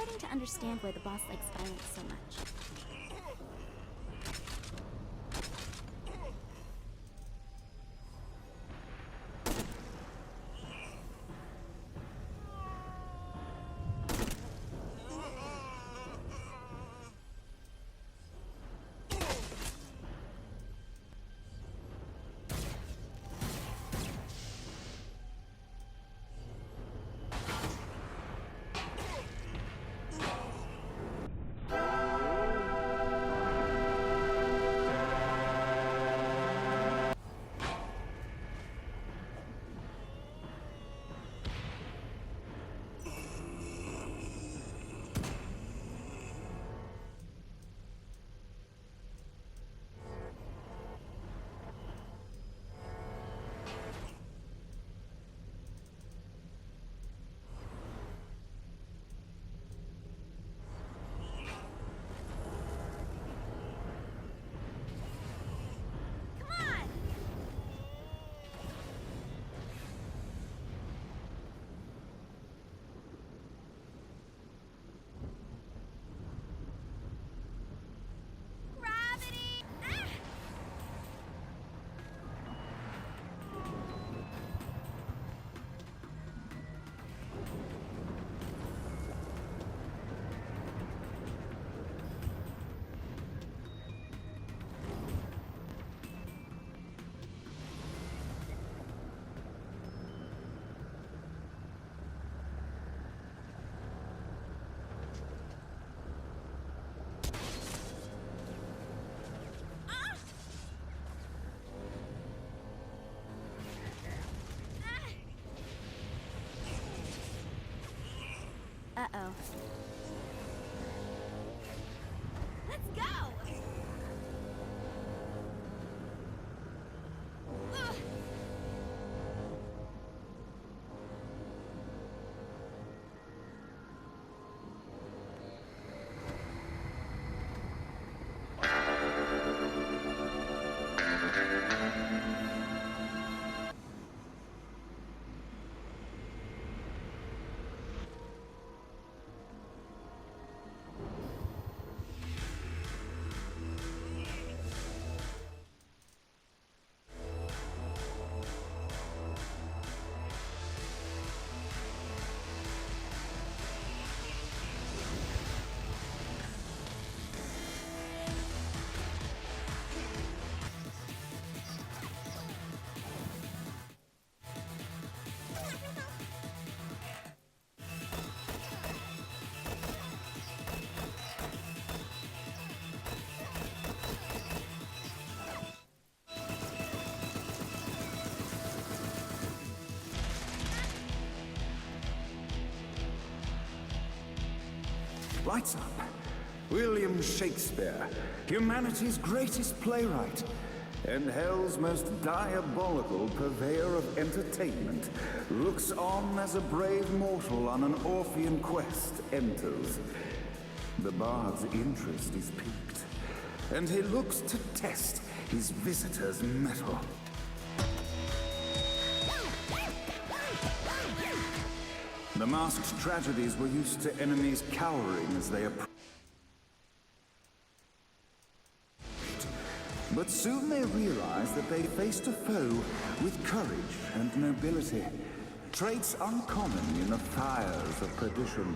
starting to understand why the boss likes violence so much. Uh-oh. Let's go! Lights up. William Shakespeare, humanity's greatest playwright, and hell's most diabolical purveyor of entertainment, looks on as a brave mortal on an Orphean quest enters. The bard's interest is piqued, and he looks to test his visitor's mettle. The masked tragedies were used to enemies cowering as they approached. But soon they realized that they faced a foe with courage and nobility, traits uncommon in the fires of perdition.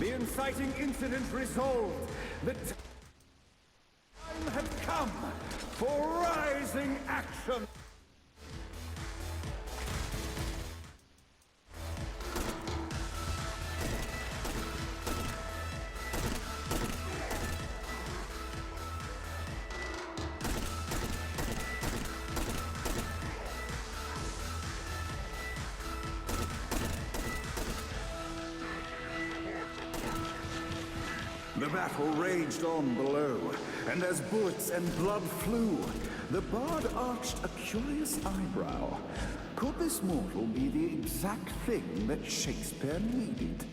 The inciting incident resolved. The time had come for rising action. The battle raged on below, and as bullets and blood flew, the bard arched a curious eyebrow. Could this mortal be the exact thing that Shakespeare needed?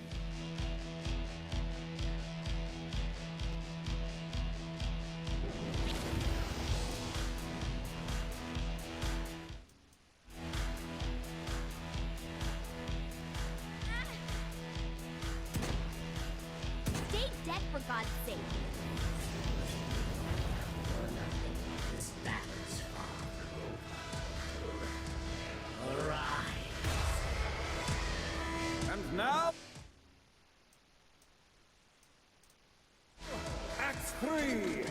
Stay dead, for God's sake. And now, Act 3!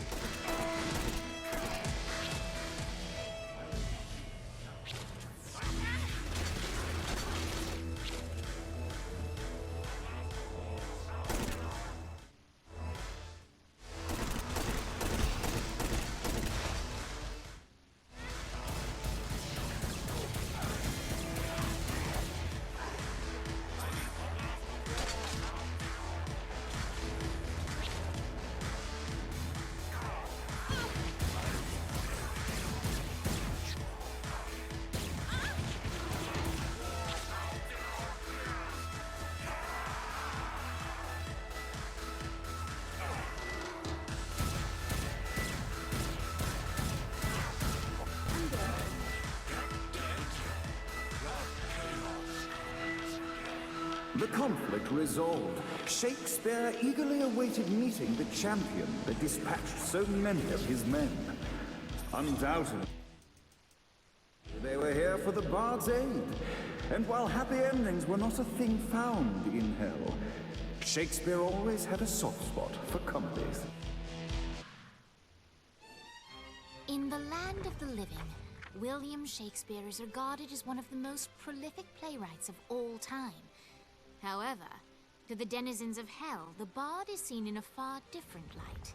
The conflict resolved, Shakespeare eagerly awaited meeting the champion that dispatched so many of his men. Undoubtedly, they were here for the bard's aid, and while happy endings were not a thing found in hell, Shakespeare always had a soft spot for comedies. In the land of the living, William Shakespeare is regarded as one of the most prolific playwrights of all time. However, to the denizens of hell, the bard is seen in a far different light.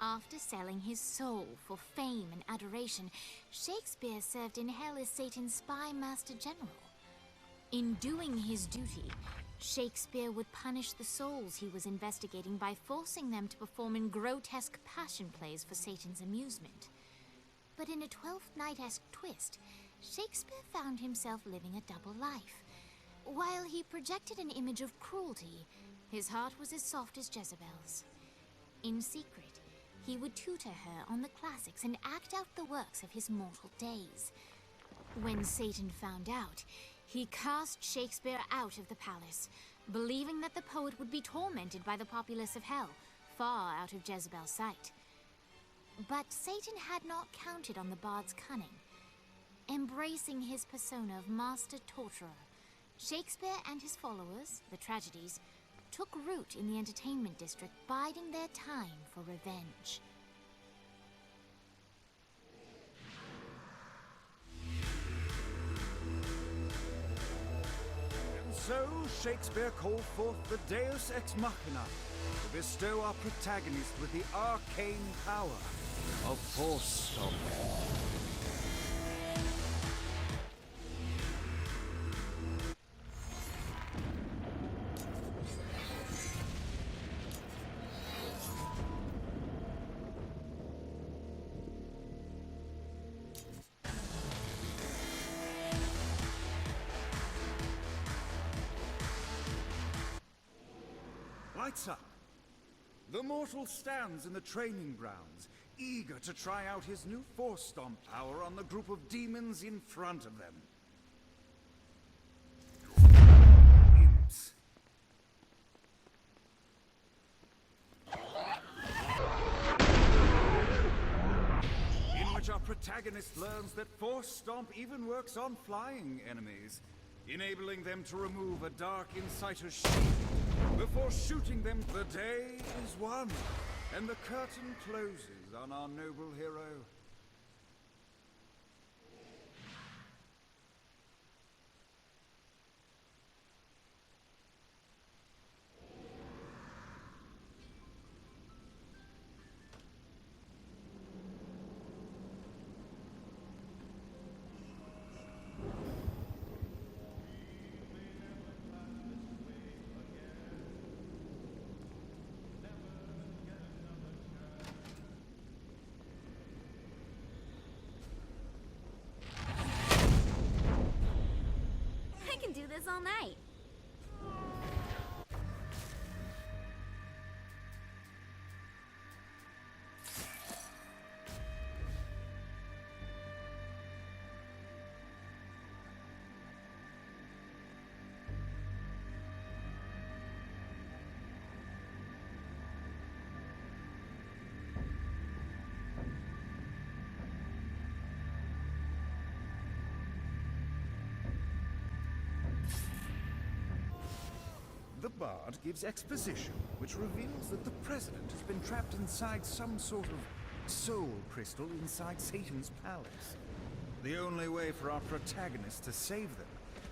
After selling his soul for fame and adoration, Shakespeare served in hell as Satan's spy master general. In doing his duty, Shakespeare would punish the souls he was investigating by forcing them to perform in grotesque passion plays for Satan's amusement. But in a Twelfth Night-esque twist, Shakespeare found himself living a double life. While he projected an image of cruelty, his heart was as soft as Jezebel's. In secret, he would tutor her on the classics and act out the works of his mortal days. When Satan found out, he cast Shakespeare out of the palace, believing that the poet would be tormented by the populace of hell, far out of Jezebel's sight. But Satan had not counted on the bard's cunning. Embracing his persona of master torturer, Shakespeare and his followers, the tragedies, took root in the entertainment district, biding their time for revenge. And so Shakespeare called forth the Deus Ex Machina to bestow our protagonist with the arcane power of Force Stomp. Lights up. The mortal stands in the training grounds, eager to try out his new Force Stomp power on the group of demons in front of them. Imps. In which our protagonist learns that Force Stomp even works on flying enemies, enabling them to remove a dark inciter's shield before shooting them. The day is won, and the curtain closes on our noble hero. us all night. The Bard gives exposition, which reveals that the President has been trapped inside some sort of soul crystal inside Satan's palace. The only way for our protagonists to save them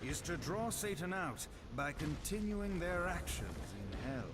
is to draw Satan out by continuing their actions in hell.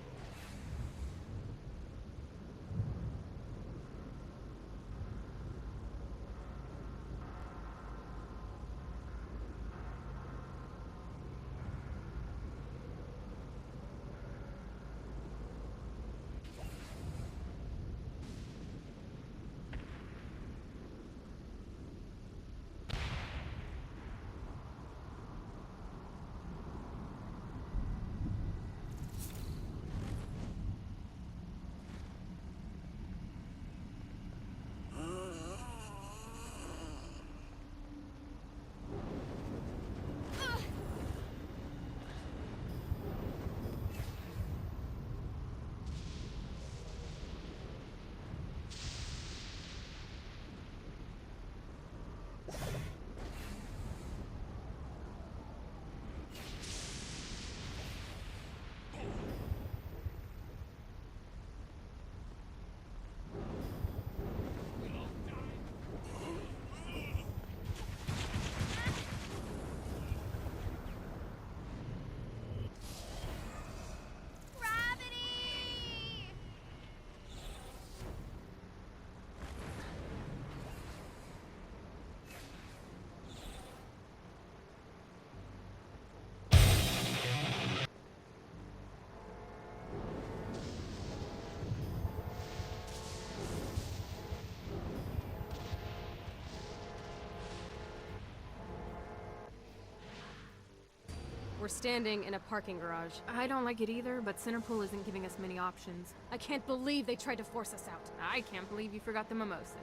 We're standing in a parking garage. I don't like it either, but Centerpool isn't giving us many options. I can't believe they tried to force us out. I can't believe you forgot the mimosas.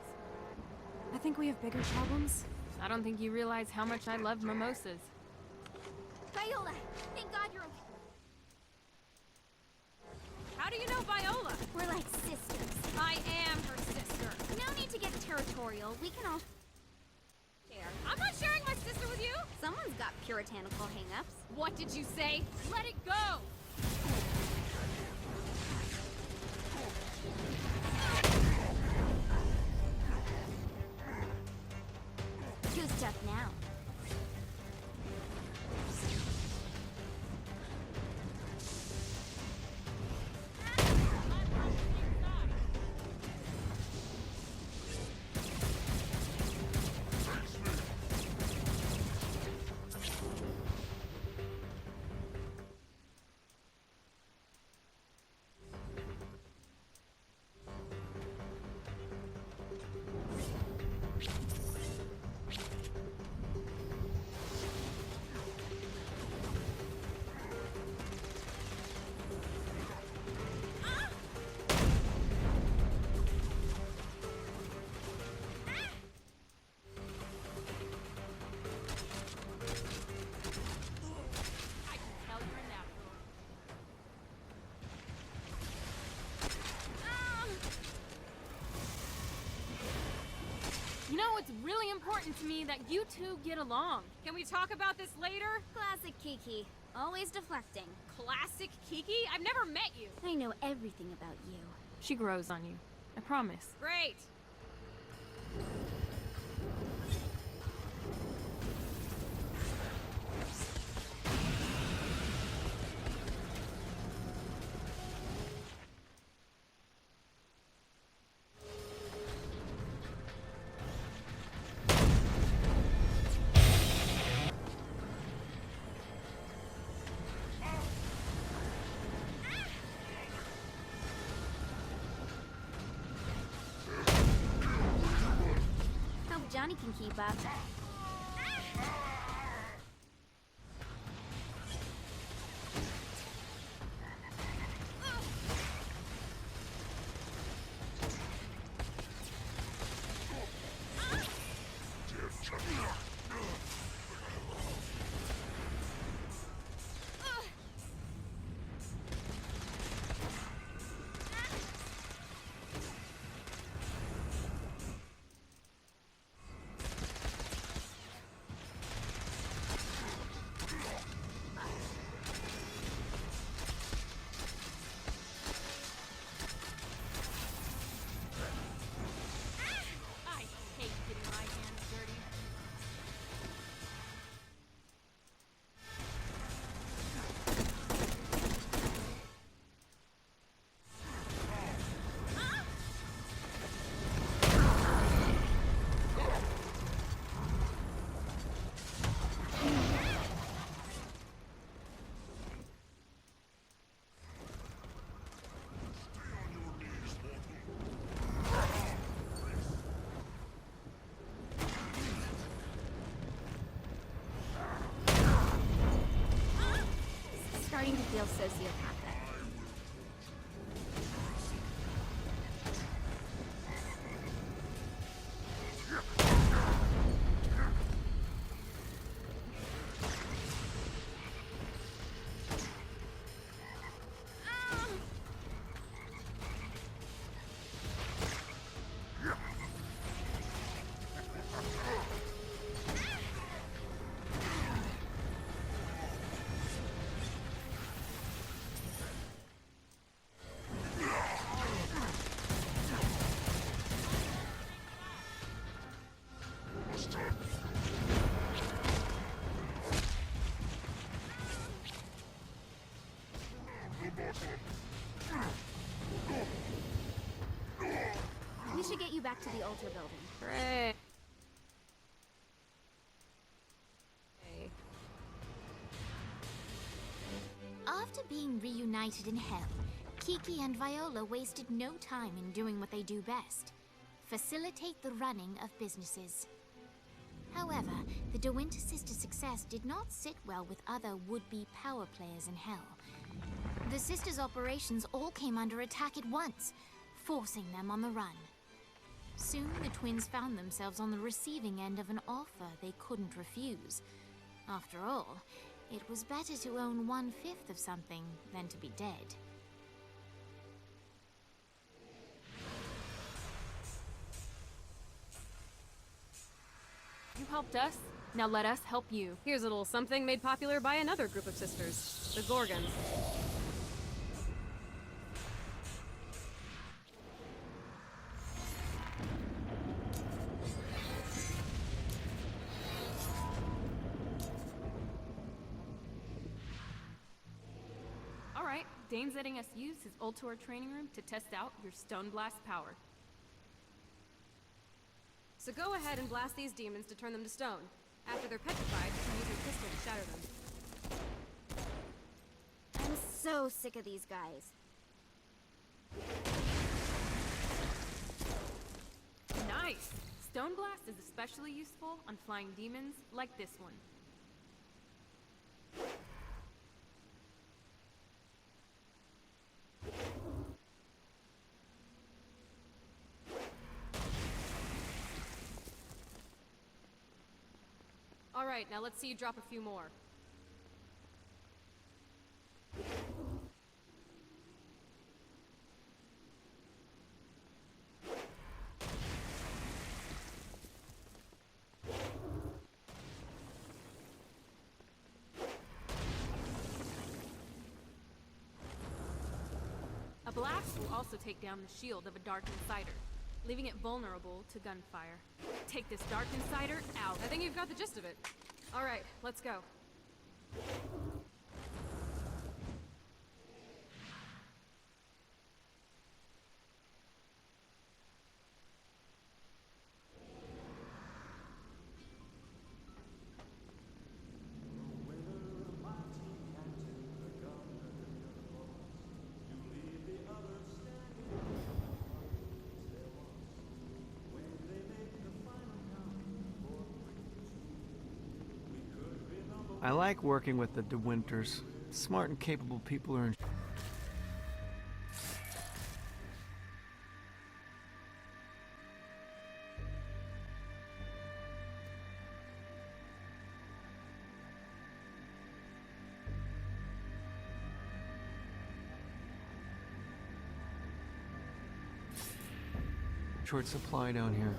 I think we have bigger problems. I don't think you realize how much I love mimosas. Viola, thank God you're okay. How do you know Viola? We're like sisters. I am her sister. No need to get territorial. We can all share. I'm not sharing my sister with you! Someone's got puritanical hang-ups. What did you say? Let it go! Who's tough now? You know, it's really important to me that you two get along. Can we talk about this later? Classic Kiki. Always deflecting. Classic Kiki? I've never met you. I know everything about you. She grows on you. I promise. Great. Johnny can keep up. feel sociopathic. We should get you back to the altar building. Hooray! After being reunited in Hell, Kiki and Viola wasted no time in doing what they do best: facilitate the running of businesses. However, the De Winter sisters' success did not sit well with other would-be power players in Hell. The sisters' operations all came under attack at once, forcing them on the run. Soon, the twins found themselves on the receiving end of an offer they couldn't refuse. After all, it was better to own 1/5 of something than to be dead. You helped us, now let us help you. Here's a little something made popular by another group of sisters, the Gorgons. Alright, Dane's letting us use his Ultor training room to test out your Stone Blast power. So go ahead and blast these demons to turn them to stone. After they're petrified, you can use your pistol to shatter them. I'm so sick of these guys. Nice! Stone Blast is especially useful on flying demons like this one. Alright, now let's see you drop a few more. A blast will also take down the shield of a Dark Insider, leaving it vulnerable to gunfire. Take this Dark Insider out. I think you've got the gist of it. Alright, let's go. I like working with the De Winters. Smart and capable people are in... short supply down here.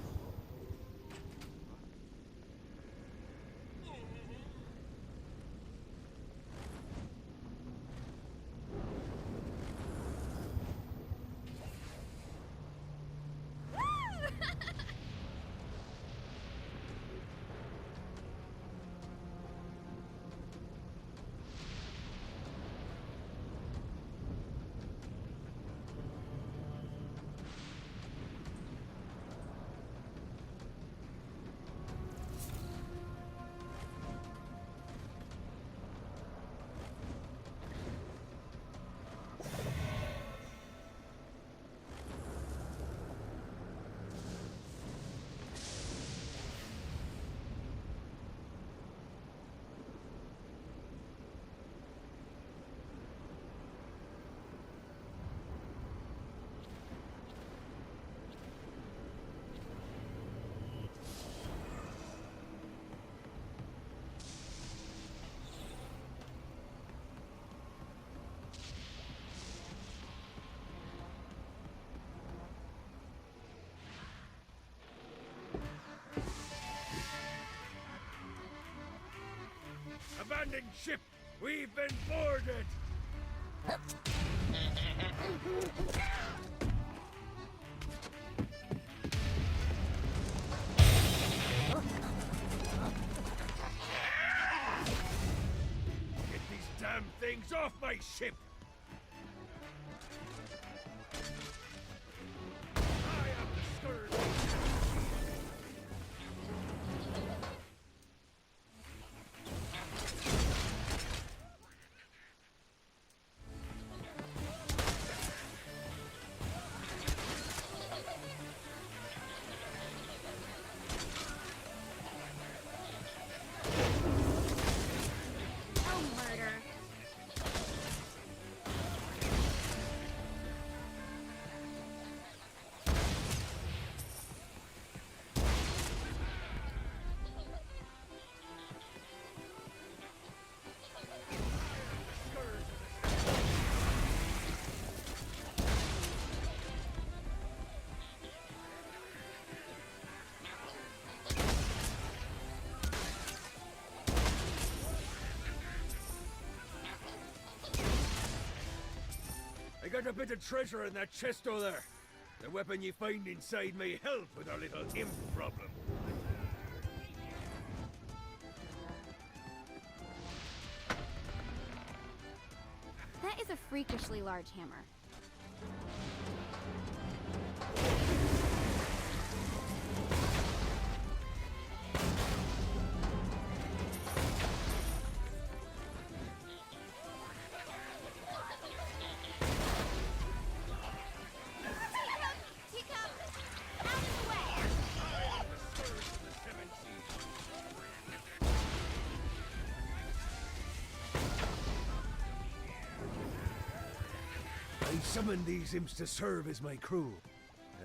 abandoned ship! We've been boarded! Get these damn things off my ship! I am the scourge. Oh, murder. I got a bit of treasure in that chest over there. The weapon you find inside may help with our little imp problem. That is a freakishly large hammer. Teacup! Out of the way! The scourge of the seven seas. I summoned these imps to serve as my crew.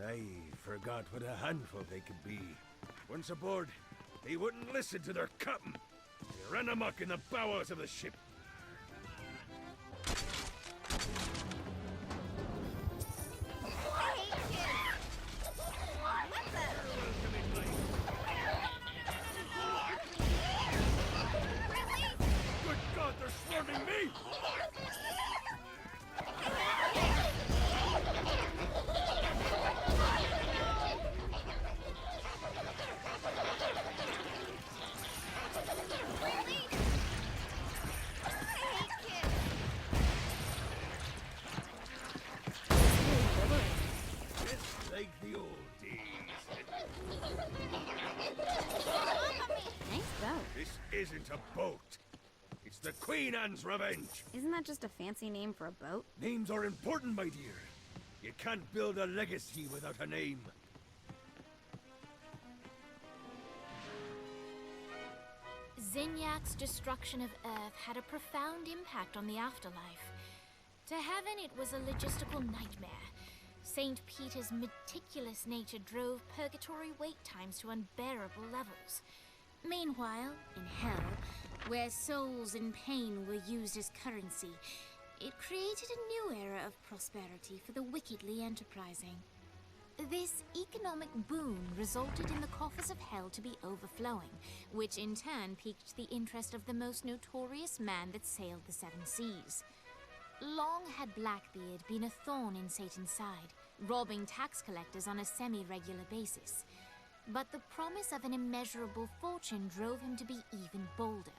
I forgot what a handful they could be. Once aboard, they wouldn't listen to their captain. They ran amok in the bowels of the ship. I hate kids! What the? Release! Good God, they're swarming me! Release! I hate kids! Just like the old days. Nice boat. This isn't a boat. It's the Queen Anne's revenge. Isn't that just a fancy name for a boat? Names are important, my dear. You can't build a legacy without a name. Zinyak's destruction of Earth had a profound impact on the afterlife. To heaven, it was a logistical nightmare. St. Peter's meticulous nature drove purgatory wait times to unbearable levels. Meanwhile, in hell, where souls in pain were used as currency, it created a new era of prosperity for the wickedly enterprising. This economic boon resulted in the coffers of hell to be overflowing, which in turn piqued the interest of the most notorious man that sailed the seven seas. Long had Blackbeard been a thorn in Satan's side, robbing tax collectors on a semi-regular basis. But the promise of an immeasurable fortune drove him to be even bolder.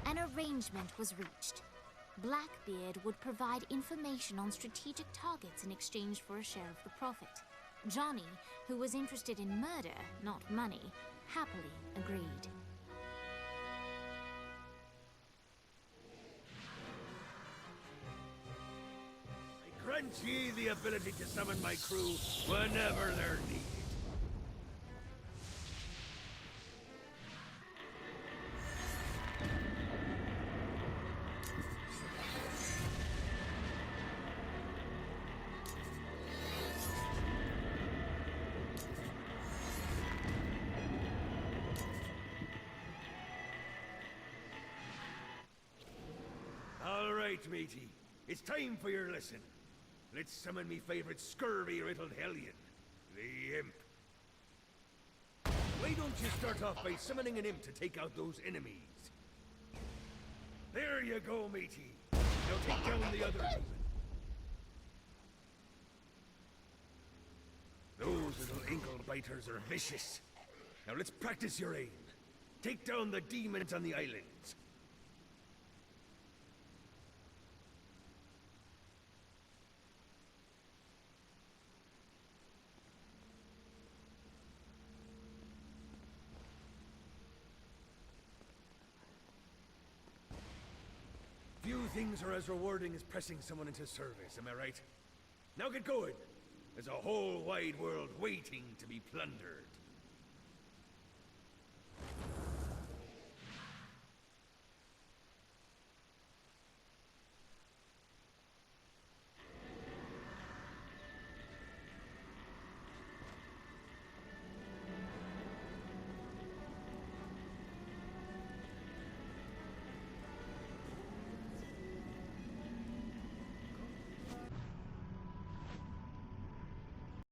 An arrangement was reached. Blackbeard would provide information on strategic targets in exchange for a share of the profit. Johnny, who was interested in murder, not money, happily agreed. I grant ye the ability to summon my crew whenever they're needed. All right, matey. It's time for your lesson. Let's summon me favorite scurvy-riddled hellion, the Imp. Why don't you start off by summoning an imp to take out those enemies? There you go, matey. Now take down the other demon. Those little ankle biters are vicious. Now let's practice your aim. Take down the demons on the islands. Few things are as rewarding as pressing someone into service, am I right? Now get going. There's a whole wide world waiting to be plundered.